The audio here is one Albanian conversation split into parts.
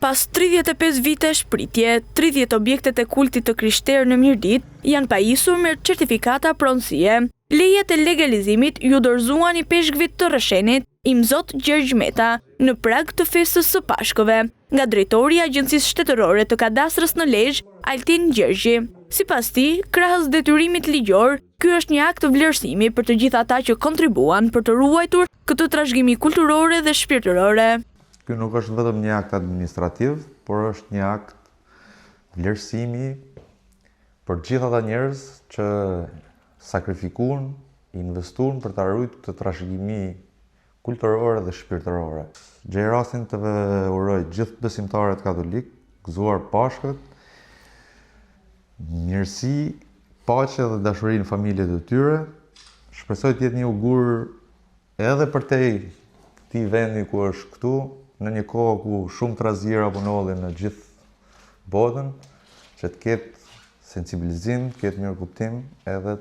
Pas 35 vite shpritje, 30 objektet e kultit të Krishterë në Mirdit janë pajisur me certifikata pronësie. Lejet e legalizimit ju dorëzuan i peshkvit të Rëshenit, Imzot Gjergj Meta, në prag të festës së Pashkëve, nga drejtori i Agjencisë Shtetërore të Kadastrës në Lezhë, Altin Gjergji. Sipas tij, krahas detyrimit ligjor, ky është një akt vlerësimi për të gjithë ata që kontribuan për të ruajtur këtë trashëgimi kulturore dhe shpirtërore. Ky nuk është vetëm një akt administrativ, por është një akt vlerësimi për gjithë ata njerëz që sakrifikuan, investuan për të ruajtur këtë trashëgimi kulturore dhe shpirtërore. Gjej rastin të uroj gjithë besimtarët katolik, gëzuar Pashkët, mirësi, paqe dhe dashuri në familjet e tyre. Shpresoj të jetë një ugur edhe për këtij vendi ku është këtu, në një kohë ku shumë trazira punodhin në gjithë botën, që të ketë sensibilizim, të ketë mirëkuptim edhe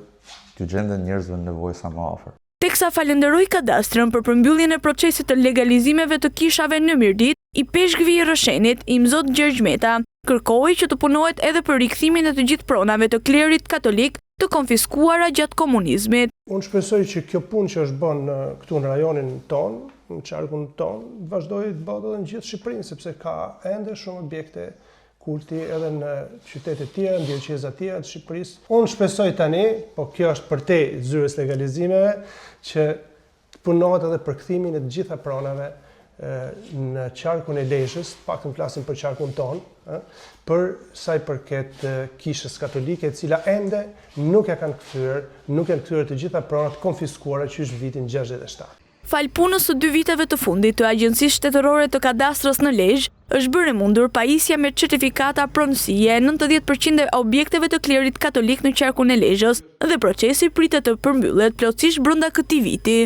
të gjenden njerëzve në nevojë sa më afër. Teksa falenderoi kadastrën për përmbylljen e procesit të legalizimeve të kishave në Mirdit, i peshkvi i Rëshenit, Imzot Gjergj Meta, kërkoi që të punohet edhe për rikthimin e të gjithë pronave të klerit katolik të konfiskuara gjatë komunizmit. Unë shpresoj që kjo punë që është bën këtu në rajonin ton, në qarkun ton, vazhdojë të bëhet edhe në gjithë Shqipërinë, sepse ka ende shumë objekte kulti edhe në qytetet tjera, në dioceza tjera të Shqipërisë. Unë shpresoj tani, po kjo është përtej zyrës legalizimeve, që të punohet edhe për kthimin e të gjitha pronave në qarkun e Lezhës, pak të flasim për qarkun ton, për sa i përket kishës katolike, e cila ende nuk e kanë kthyer të gjitha pronat konfiskuara që është vitin 67. Fal punës së 2 viteve të fundit të Agjencisë Shtetërore të Kadastrës në Lezhë, është bërë mundur pajisja me certifikata pronësie 90% e objekteve të klerit katolik në qarkun e Lezhës dhe procesi pritet të përmbyllet plotësisht brenda këtij viti.